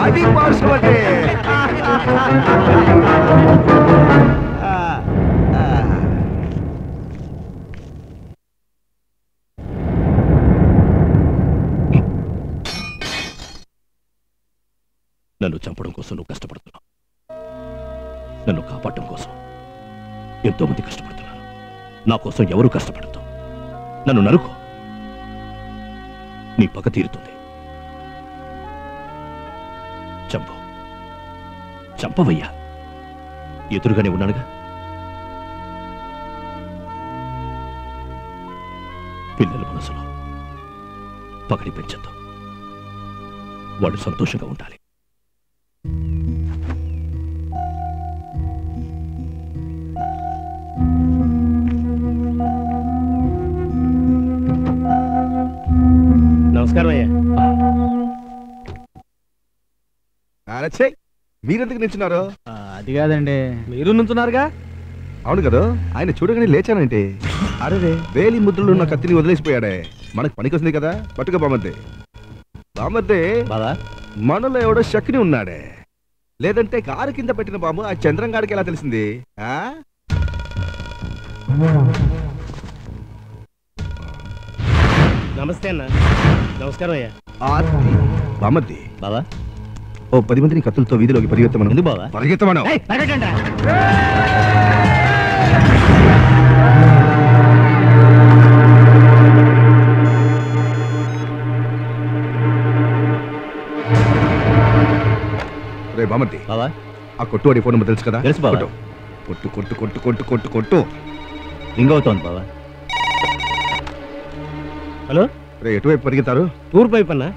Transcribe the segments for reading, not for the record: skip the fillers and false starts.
అది పార్శ్వ అంటే నన్ను చంపడం కోసం నువ్వు కష్టపడుతున్నావు, నన్ను కాపాడటం కోసం ఎంతో మంది కష్టపడుతున్నారు. నా కోసం ఎవరు కష్టపడతావు? నన్ను నరుకో, నీ పగ తీరుతుంది. చంపు, చంపవయ్యా, ఎదురుగానే ఉన్నానుగా. పిల్లల మనసులో పగడి పెంచద్దు, వాళ్ళు సంతోషంగా ఉండాలి. నమస్కారం అయ్యా. మీరెందుకు నిల్చున్నారు? అది కాదండి, మీరు నుంచున్నారుగా. అవును కదా, ఆయన చూడగానే లేచానంటే అరే వేలి ముద్రలు ఉన్న కత్తిని వదిలేసిపోయాడే. మనకు పనికొస్తుంది కదా, పట్టుక బామద్దే. బామద్దే బాబా, మనలో ఎవడో శక్ని ఉన్నాడే, లేదంటే కారు కింద పెట్టిన బాంబు ఆ చంద్రంగాడికి ఎలా తెలిసింది? నమస్తే అన్న. నమస్కారం అయ్యా. బామద్ది బాబా, ఓ 10 మందిని కత్తులతో వీధిలోకి పరిగెత్తమను. ఎందుకు బాబా? పరిగెత్తమను. రే బామద్ది, బాబా, ఆ కొట్టువాడి ఫోన్ నెంబర్ తెలుసు కదా? తెలుసు బాబా. కొట్టు కొట్టు కొట్టు కొట్టు కొట్టు కొట్టు. రింగ్ అవుతోంది బాబా. హలో, రే ఎటువైపు పరిగెత్తారు? టూర్ పైప్ అన్నా.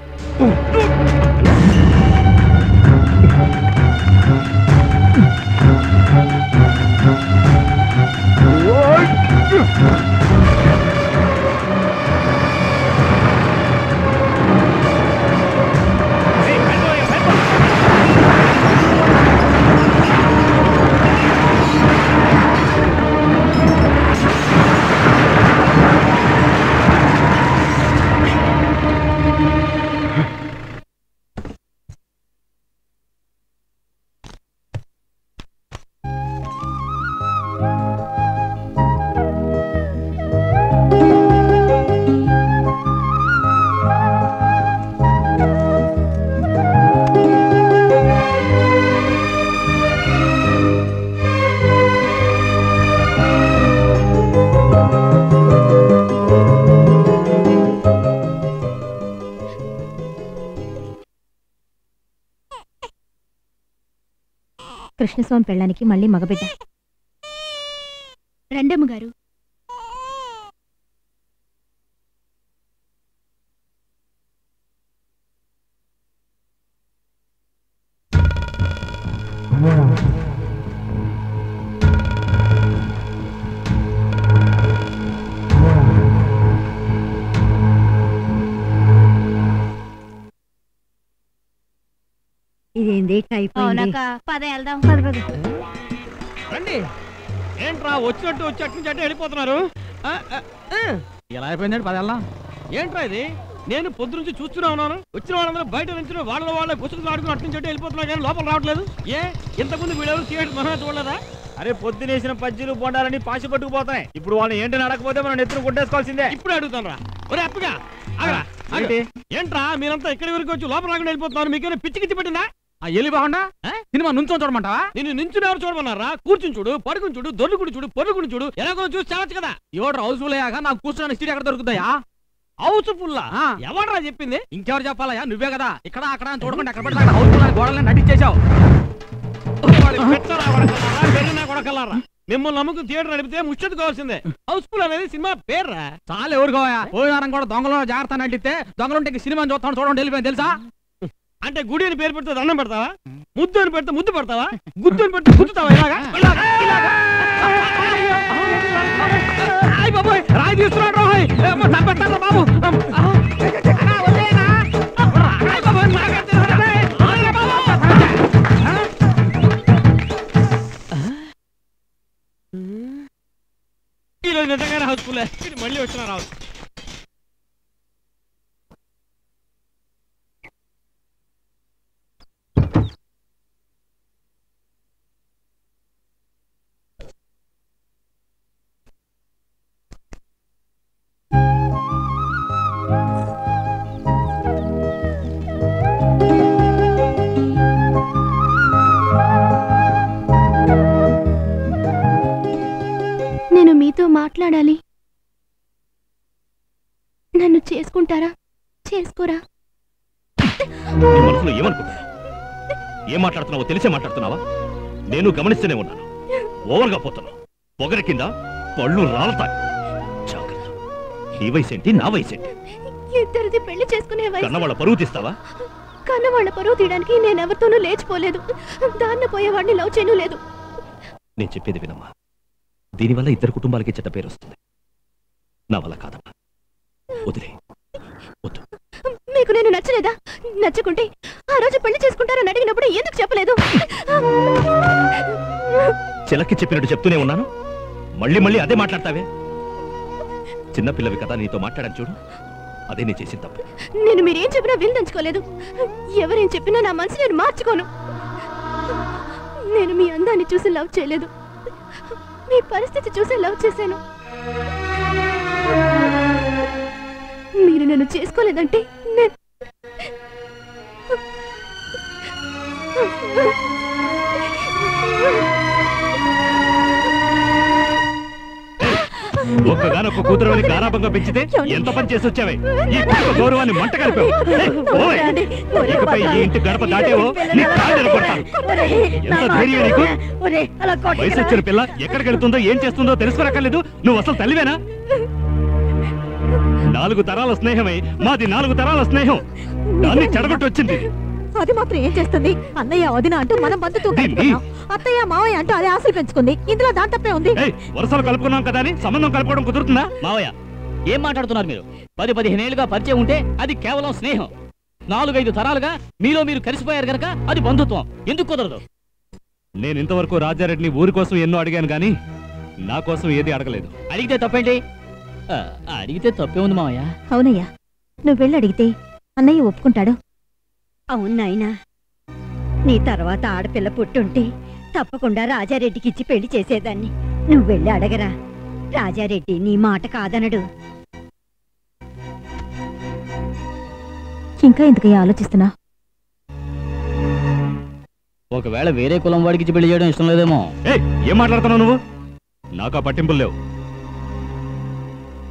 కృష్ణస్వామి పెళ్ళానికి మళ్ళీ మగబిడ్డ. రండమ్మ గారు. ఇదేంది పద వెళ్దాం. రండి. ఏంట్రా వచ్చినట్టు వచ్చి వెళ్ళిపోతున్నారు? ఎలా అయిపోయిందండి? పద వెళ్దాం. ఏంట్రా ఇది? నేను పొద్దు నుంచి చూస్తూనే ఉన్నాను. వచ్చిన వాళ్ళందరూ బయట నుంచి వాళ్ళ గుసుకులు ఆడుకుని అట్టు నుంచి వెళ్ళిపోతున్నారు, కానీ లోపల రావట్లేదు. ఇంతకుముందు వీళ్ళెవరు థియేటర్ మనం చూడలేదా? అరే పొద్దునేసిన పజ్జీలు బొండాలని పాసి పట్టుకుపోతాయి. ఇప్పుడు వాళ్ళని ఏంటని అడగకపోతే మనం ఎత్తును కొట్టేసుకోవాల్సిందే. ఇప్పుడు అడుగుతాను రా. ఒరే అప్పగా ఏంట్రా మీరంతా ఇక్కడి వరకు వచ్చి లోపల రాకుండా వెళ్ళిపోతున్నారు? మీకేమైనా పిచ్చి పెట్టిందా? ఎల్లి బాగుండా సినిమా నుంచొని చూడమంటావా? నేను నుంచుని ఎవరు చూడమన్నారా? కూర్చుని చూడు, పడుకుని చూడు, దొర్లుకుని చూడు, పొరుగుని చూడు, ఎలాగో చూసి చావచ్చు కదా. ఎవరు హౌస్ఫుల్ అయ్యాక నాకు కూర్చోడానికి సీట్ ఎక్కడ దొరుకుతాయా? హౌస్ఫుల్లా? ఎవడరా చెప్పింది? ఇంకెవరు చెప్పాలయా? నువ్వే కదా. ఇక్కడ అక్కడ చూడకుండా ఎక్కడ పడితే హౌస్ఫుల్ అని గోడలను నటించేశావు. మిమ్మల్ని నమ్ముకు థియేటర్ నడిపితే ముచ్చట కావాల్సిందే. హౌస్ఫుల్ అనేది సినిమా పేర్రా. చాలా ఎవరు కావా? పోయినారం కూడా దొంగలో జాగ్రత్త నటిస్తే దొంగలుంటే సినిమా చూస్తాను చూడండి వెళ్ళిపోయింది తెలుసా? అంటే గుడి అని పేరు పెడితే దండం పెడతావా? ముద్దు అని పెడితే ముద్దు పెడతావా? గుద్దు అని పెడితే గుద్దుతావా? రాయి తీసుకున్నాడు బాబు. లేదు నిజంగానే హౌస్ఫుల్. ఇది మళ్ళీ వచ్చిన రావు. నేను మీతో మాట్లాడాలి. నన్ను చేసుకుంటారా చేసుకోరా? నీ మనసులో ఏమనుకుంటున్నావు? ఏం మాట్లాడుతున్నావో తెలిసే మాట్లాడుతున్నావా? నేను గమనిస్తూనే ఉన్నాను. ఓవర్గా పోతున్నావు. పొగరి కింద పళ్ళు రాలతాయి. జాగ్రత్త. నీ వయసేంటి, నా వయసేంటి? ఇద్దరిది పెళ్లి చేసుకునే వయసు. కన్నవాళ్ళ పరువు తీస్తావా? కన్నవాళ్ల పరువు తీయడానికి నేనెవరితోనూ లేచిపోలేదు. దాన్న పోయేవాడిని లవ్ చేయను లేదు. నేను చెప్పేది వినమ్మా. దీనివల్ల ఇద్దరు కుటుంబాలకి చెడ్డ పేరు వస్తుంది. నా వల్ల కాదమ్మా. వదిలే. వద్దు. మీకు నేను నచ్చలేదా? నచ్చుకుంటే ఆ రోజు పెళ్లి చేసుకుంటారని అడిగినప్పుడు ఎందుకు చెప్పలేదు? చిలక్కి చెప్పినట్టు చెప్తూనే ఉన్నాను. మళ్ళీ మళ్ళీ అదే మాట్లాడతావే. చిన్నపిల్లవి కదా, నీతో మాట్లాడని చూడు. అదే నేను చేసిన తప్పు. నేను మీరేం చెప్పినా విందంచుకోలేదు. ఎవరేం చెప్పినా నా మనసు నేను మార్చుకోను. నేను మీ అందాన్ని చూసి లవ్ చేయలేదు. మీ పరిస్థితి చూసి లవ్ చేశాను. మీరు నన్ను చేసుకోలేదంటే నేను ఒక్కగానొక్క కూతురుని గారాబంగా పెంచితే ఎంత పని చేసి వచ్చావే. ఈ కుటుంబ గౌరవాన్ని మంట కలిపావు. ఇకపై ఈ ఇంటి గడప దాటేవో నీ కాళ్ళు కొడతాను. ఎంత ధైర్యం నీకు? వయసు వచ్చిన పిల్ల ఎక్కడికి వెళ్తుందో ఏం చేస్తుందో తెలుసుకోరక్కర్లేదు. నువ్వు అసలు తల్లివేనా? 4 తరాల స్నేహమై మాది 4 తరాల స్నేహం. దాన్ని చెడగొట్టి వచ్చింది. అది మాత్రం ఏం చేస్తుంది? అన్నయ్య వదిన అంటూ మనం బంధుతో అత్తయ్య మావయ్య అంటూ అదే ఆశలు పెంచుకుంది. ఇందులో దాని తప్పే ఉంది. వరుసలు కలుపుకున్నాం కదా అని సంబంధం కలుపుకోవడం కుదురుతుందా? మావయ్య ఏం మాట్లాడుతున్నారు మీరు? 10-15 ఏళ్లుగా పరిచయం ఉంటే అది కేవలం స్నేహం. 4-5 తరాలుగా మీలో మీరు కలిసిపోయారు గనక అది బంధుత్వం. ఎందుకు కుదరదు? నేను ఇంతవరకు రాజారెడ్డిని ఊరి కోసం ఎన్నో అడిగాను గాని నా కోసం ఏది అడగలేదు. అడిగితే తప్పేంటి? అడిగితే తప్పే ఉంది మావయ్య. అవునయ్యా, నువ్వు వెళ్ళి అడిగితే అన్నయ్య ఒప్పుకుంటాడు. అవును నాయనా, నీ తర్వాత ఆడపిల్ల పుట్టుంటే తప్పకుండా రాజారెడ్డికి ఇచ్చి పెళ్లి చేసేదాన్ని. నువ్వు వెళ్ళి అడగరా. రాజారెడ్డి నీ మాట కాదనడు. ఇంకా ఎందుకయ్యా ఆలోచిస్తున్నా? ఒకవేళ వేరే కులం వాడికి ఇచ్చి పెళ్లి చేయడం ఇష్టం లేదేమో. ఏం మాట్లాడుతున్నావు నువ్వు? నాకా పట్టింపులు లేవు.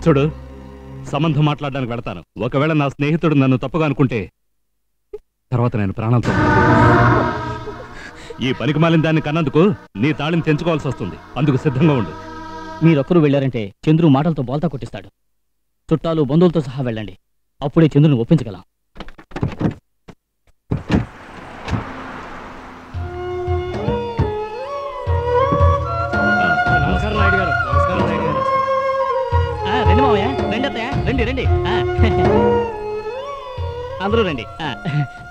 చూడు, సంబంధం మాట్లాడడానికి వెళతాను. ఒకవేళ నా స్నేహితుడు నన్ను తప్పుగా అనుకుంటే తర్వాత నేను ప్రాణాలతో ఈ పనికి మాలిన దాన్ని కన్నందుకు నీ తాళిని తెంచుకోవాల్సి వస్తుంది. అందుకు సిద్ధంగా ఉండు. మీరొక్కరు వెళ్ళారంటే చంద్రు మాటలతో బోల్తా కొట్టిస్తాడు. చుట్టాలు బంధువులతో సహా వెళ్ళండి. అప్పుడే చంద్రుని ఒప్పించగలం. రండి మావయ్య, రండి అత్తయ్య, రండి రండి. అందరూ రండి.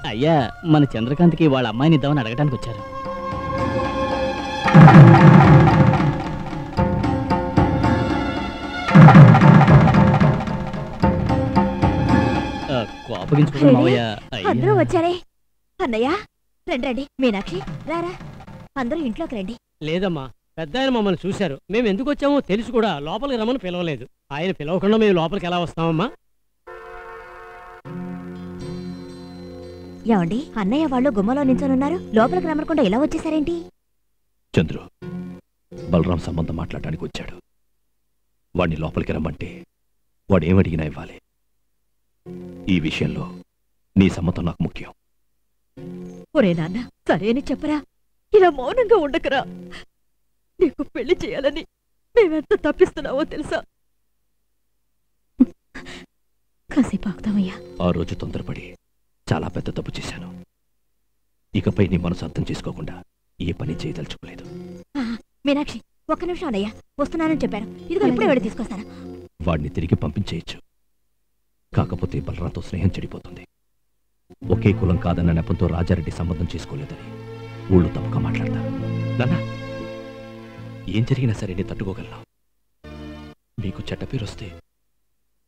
అయ్యా, మన చంద్రకాంత్కి వాళ్ళ అమ్మాయిని ఇద్దామని అడగడానికి వచ్చారు. కోపగించుకోండి మావయ్య. అందరూ వచ్చారే. అన్నయ్య రండి. మీనాక్షి రారా, అందరూ ఇంట్లోకి రండి. లేదమ్మా, పెద్ద ఆయన మమ్మల్ని చూశారు. మేము ఎందుకు వచ్చామో తెలిసి కూడా లోపలికి రమ్మని పిలవలేదు. ఆయన పిలవకుండా మేము లోపలికి ఎలా వస్తామమ్మా? ఏమండి, అన్నయ్య వాళ్ళు గుమ్మలో నించొనున్నారు, లోపలికి రమ్మకుండా ఇలా వచ్చేసారేంటి? చంద్రు, బలరాం సంబంధం మాట్లాడడానికి వచ్చాడు. వాడిని లోపలికి రమ్మంటే వాడు ఏమడిగినా ఇవ్వాలి. ఈ విషయంలో నీ సమ్మతం నాకు ముఖ్యం. ఒరే నాన్న, సరేని చెప్పరా. ఇలా మౌనంగా ఉండకరా. నీకు పెళ్లి చేయాలని మేమెంత తప్పిస్తున్నావో తెలుసా? కాసేపు ఆగుతామయ్యా. ఆ రోజు తొందరపడి చాలా పెద్ద తప్పు చేశాను. ఇకపై నీ మనసు అర్థం చేసుకోకుండా ఏ పని చేయదలుచుకోలేదు. మీనాక్షి, ఒక్క నిమిషం అన్నయ్య, వస్తున్నానని చెప్పారు. ఇదిగో ఇప్పుడే వెళ్ళి తీసుకొస్తాను. వాడిని తిరిగి పంపించేయచ్చు. కాకపోతే బలరాంతో స్నేహం చెడిపోతుంది. ఒకే కులం కాదన్న నెపంతో రాజారెడ్డి సంబంధం చేసుకోలేదని ఊళ్ళో తప్పుగా మాట్లాడతారు. నాన్న, ఏం జరిగినా సరే నేను తట్టుకోగలను. నీకు చెడ్డ పేరు వస్తే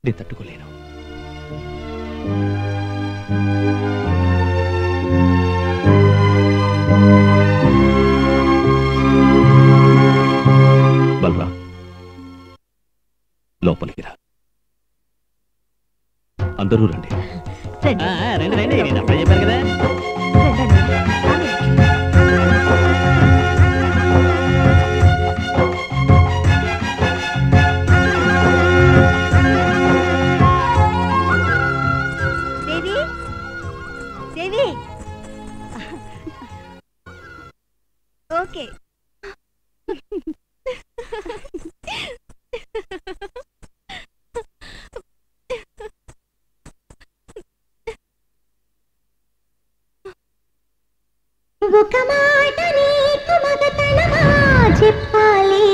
నేను తట్టుకోలేను. బలరా, లోపలికి రా. అందరూ రండి. రండి రండి, నేను అప్పుడే చెప్పాను కదా. ఓకే ఒక మాట నీకు మగతనమా చెప్పాలి,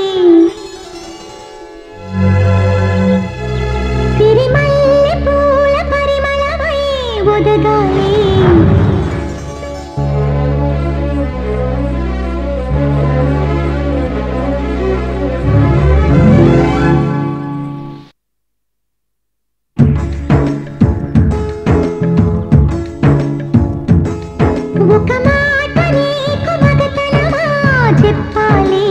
సిరిమల్లె పూల పరిమళమై ఒదగాలి. ఒక మాట నీకు మగతనమా చెప్పాలి,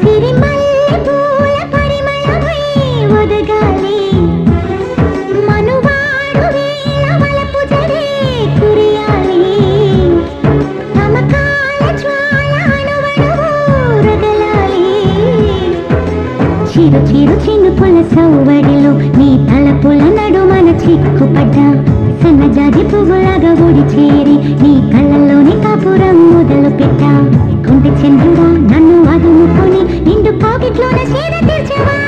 సిరిమల్లె పూల పరిమళమై ఒదగాలి. మనువాడు వేళ వలపు జడే కురియాలి, తమకాల జ్వాల అణువణువు రగలాలి. చిరు చిరు చినుకుల సౌవడిలో నీ తలపుల నడుమన చిక్కుపడ్డా, సన్నజాజి పువ్వులాగా ఒడి చేరి నీ కళ్ళల్లోని కాపురం మొదలు పెట్టా. కొంటి చంద్రుడా నన్ను అదుముకొని నిండు పాకెట్లోన చేర తీర్చవా.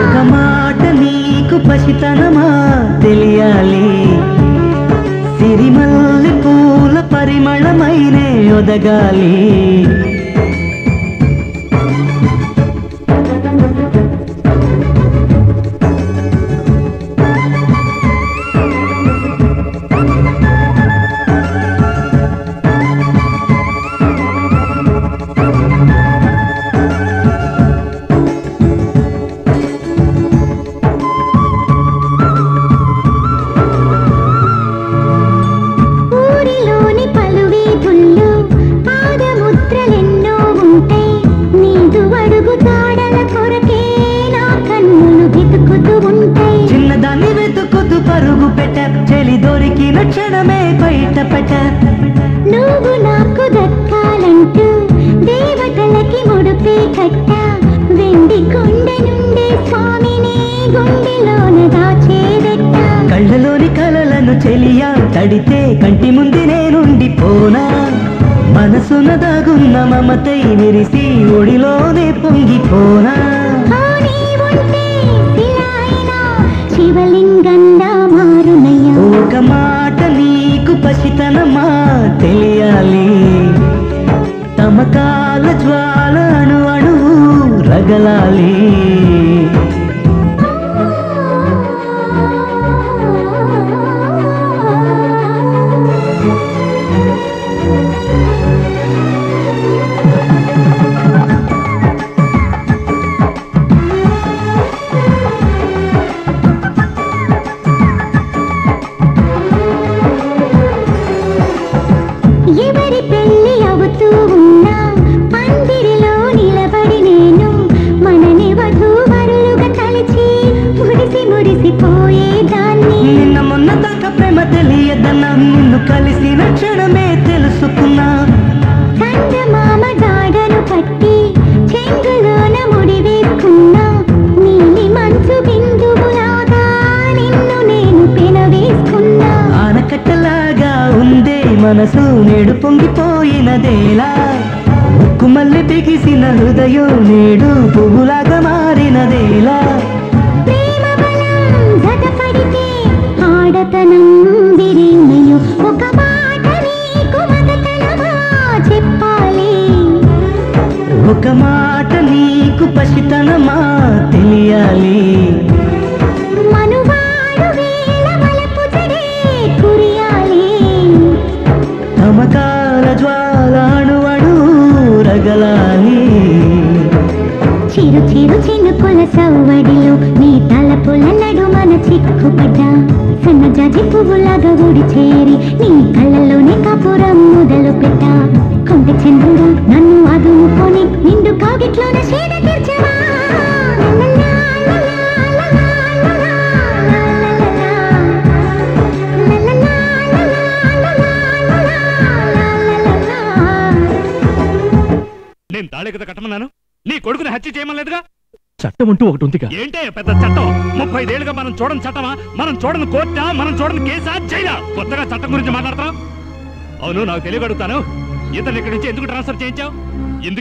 ఒక మాట నీకు పసితనమా తెలియాలి, సిరిమల్లె పూల పరిమళమైనే ఒదగాలి. ఊరిలోని పలు వీధుల్లో పాదముద్రలెన్నో ఉంటాయి, నీదు అడుగు జాడల కొరకే నా కన్నులు వెతుకుతూ ఉంటాయి. చిన్నదాన్ని వెతుకుతూ పరుగు పెట్ట, చెలి దొరికిన క్షణమే బయట పెట్ట. నువ్వు నాకు దక్కాలంటూ దేవతలకి ముడుపే కట్ట, వెండి కొండ నుండి స్వామిని గుండెలోన దాచేదెట్ట. కళ్ళలోని కలలను చెలియా తడితే కంటి ముందు నేనుండిపోనా, మనసున దాగున్న మమతై విరిసి ఒడిలోనే పొంగిపోనా. ఆ నీవుంటే ఇలా అయినా శివలింగంగా మారునయ్యా. ఒక మాట నీకు పసితనమా తెలియాలి, తమకాల జ్వాల అణు అణువు రగలాలి. ఎవరి పెళ్లి అవుతూ ఉన్నా పందిరిలో నిలబడి నేను మనని వధూవరులుగా తలచి మురిసి మురిసిపోయేదాన్ని. నిన్న మొన్న దాకా ప్రేమ తెలియదన్నా, నిన్ను కలిసిన క్షణమే తెలుసుకున్నా. చందమామ జాడను పట్టి చెంగులోన ముడి వేసుకున్నా, నీలి మంచు బిందువులాగా నిన్ను నేను పెనవేసుకున్నా. ఆనకట్టలాగా ఉందే మనసు నేడు పొంగిపోయినదేలా, ఉక్కుమల్లె బిగిసిన హృదయం నేడు పువ్వులాగా మారినదేలా. ప్రేమ బలం జతపడితే ఆడతనం విరినయో. ఒక మాట నీకు మగతనమా చెప్పాలి, ఒక మాట నీకు పసితనమా తెలియాలి. మనువాడు వేళ వలపు జడే కురియాలి, తమకాల జ్వాల అణు అణు రగలాలి. చిరు చిరు చిరు చినుకుల సవ్వడిలో నీ తలపుల నడుమన చిక్కుపడ్డా సన్నజాజి పువ్వులాగా ఊడి చేరి నీ కళ్ళలోనే కాపురం మొదలు పెట్టా కొండ చంద్రుడా నన్ను అదుముకొని నిండు కాగిట్లోన షేడ తీర్చవా నేను తాళి కదా కట్టమన్నాను, నీ కొడుకుని హత్య చేయమలేదుగా. చట్టం అంటూ ఒకటి ఉందిగా. ఏంటే పెద్ద చట్టం? 35 ఏళ్ళుగా మనం చూడని చట్టమా? మనం చూడని కోర్టా? మనం చూడని కేసా? జైలా? కొత్తగా చట్టం గురించి మాట్లాడతాం? అవును, నాకు తెలియగడుగుతాను, ఇతను ఇక్కడి నుంచి ఎందుకు ట్రాన్స్ఫర్ చేయించావు? ఎందుకు